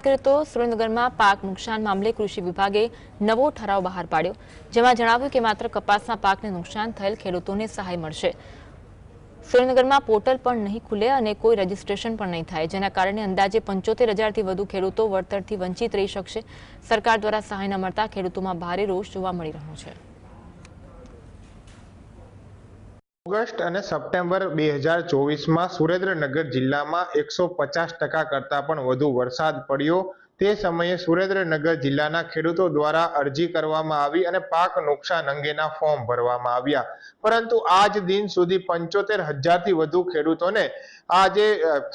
તો સુરેન્દ્રનગરમાં પાક નુકસાન મામલે કૃષિ વિભાગે નવો ઠરાવ બહાર પાડ્યો, જેમાં જણાવ્યું કે માત્ર કપાસના પાકને નુકસાન થયેલ ખેડૂતોને સહાય મળશે। સુરેન્દ્રનગરમાં પોર્ટલ પણ નહીં ખુલે અને કોઈ રજીસ્ટ્રેશન પણ નહીં થાય, જેના કારણે અંદાજે 75,000થી વધુ ખેડૂતો વળતરથી વંચિત રહી શકશે। સરકાર દ્વારા સહાય ન મળતા ખેડૂતોમાં ભારે રોષ જોવા મળી રહ્યો છે। ઓગસ્ટ અને સપ્ટેમ્બર 2024માં સુરેન્દ્રનગર જિલ્લામાં 150% કરતાં પણ વધુ વરસાદ પડ્યો। તે સમયે સુરેન્દ્રનગર જિલ્લાના ખેડૂતો દ્વારા અરજી કરવામાં આવી અને પાક નુકસાન અંગેના ફોર્મ ભરવામાં આવ્યા, પરંતુ આજ દિન સુધી 75,000થી વધુ ખેડૂતોને આ જે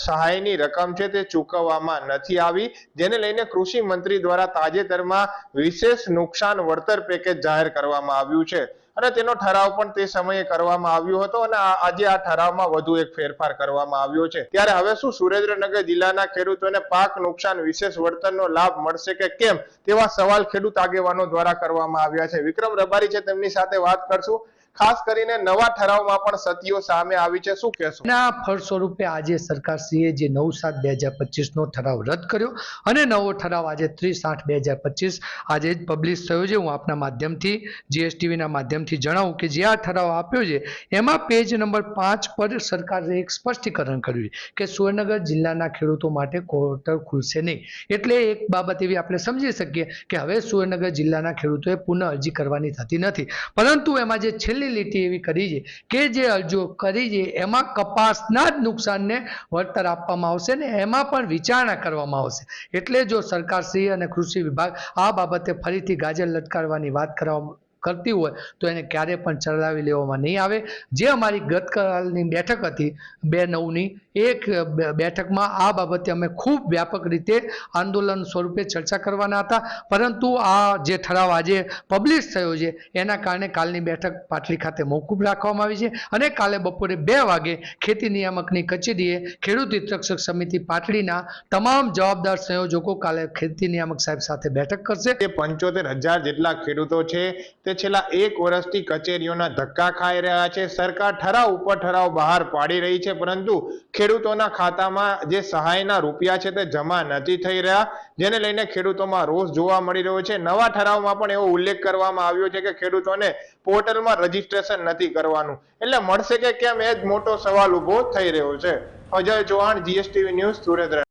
સહાયની રકમ છે તે ચૂકવવામાં નથી આવી, જેને લઈને કૃષિ મંત્રી દ્વારા તાજેતરમાં વિશેષ નુકસાન વળતર પેકેજ જાહેર કરવામાં આવ્યું છે અને તેનો ઠરાવ પણ તે સમયે કરવામાં આવ્યો હતો અને આજે આ ઠરાવમાં વધુ એક ફેરફાર કરવામાં આવ્યો છે। ત્યારે હવે શું સુરેન્દ્રનગર જિલ્લાના ખેડૂતોને પાક નુકસાન વિશેષ વળતરનો લાભ મળશે કે કેમ, તેવા સવાલ ખેડૂત આગેવાનો દ્વારા કરવામાં આવ્યા છે। વિક્રમ રબારી છે, તેમની સાથે વાત કરશું। ખાસ કરીને નવા ઠરાવમાં પણ સત્યો સામે આવી છે, શું કહેશો? ના ફળ સ્વરૂપે આજે સરકારશ્રીએ જે 9/7/2025 નો ઠરાવ રદ કર્યો અને નવો ઠરાવ આજે 30/8/2025 આજે જ પબ્લિશ થયો છે। હું આપના માધ્યમથી જીએસટીવીના માધ્યમથી જણાવું કે જે આ ઠરાવ આપ્યો છે એમાં પેજ નંબર 5 પર સરકારે એક સ્પષ્ટીકરણ કર્યું છે કે સુરેન્દ્રનગર જિલ્લાના ખેડૂતો માટે પોર્ટલ ખુલશે નહીં। એટલે એક બાબત એવી આપણે સમજી શકીએ કે હવે સુરેન્દ્રનગર જિલ્લાના ખેડૂતોએ પુનઃ અરજી કરવાની થતી નથી, પરંતુ એમાં જે છેલ્લી લીટી એવી કરી છે કે જે અરજીઓ કરી છે એમાં કપાસના જ નુકસાનને વળતર આપવામાં આવશે ને એમાં પણ વિચારણા કરવામાં આવશે। એટલે જો સરકારશ્રી અને કૃષિ વિભાગ આ બાબતે ફરીથી ગાજર લટકારવાની વાત કરતી હોય તો એને ક્યારે પણ ચલાવી લેવામાં નહીં આવે। જે અમારી ગતકાલની બેઠક હતી 2/9ની એક બેઠકમાં આ બાબતે અમે ખૂબ વ્યાપક રીતે આંદોલન સ્વરૂપે ચર્ચા કરવાના હતા, પરંતુ આ જે ઠરાવ આજે પબ્લિશ થયો છે એના કારણે કાલની બેઠક પાટલી ખાતે મોકૂફ રાખવામાં આવી છે અને કાલે બપોરે 2 વાગે ખેતી નિયામકની કચેરીએ ખેડૂત હિતરક્ષક સમિતિ પાટડીના તમામ જવાબદાર સંયોજકો કાલે ખેતી નિયામક સાહેબ સાથે બેઠક કરશે। 75,000 જેટલા ખેડૂતો છે તે છેલ્લા 1 વર્ષથી કચેરીઓના ધક્કા ખાઈ રહ્યા છે। સરકાર ઠરાવ ઉપર ઠરાવ બહાર પાડી રહી છે, પરંતુ ખેડૂતોના ખાતામાં જે સહાયના રૂપિયા છે તે જમા નથી થઈ રહ્યા, જેને લઈને ખેડૂતોમાં રોષ જોવા મળી રહ્યો છે। નવા ઠરાવમાં પણ એવો ઉલ્લેખ કરવામાં આવ્યો છે કે ખેડૂતોને પોર્ટલમાં રજીસ્ટ્રેશન નથી કરવાનું, એટલે મળશે કે કેમ એ જ મોટો સવાલ ઉભો થઈ રહ્યો છે। Ajay Chauhan, GSTV news, Surendranagar.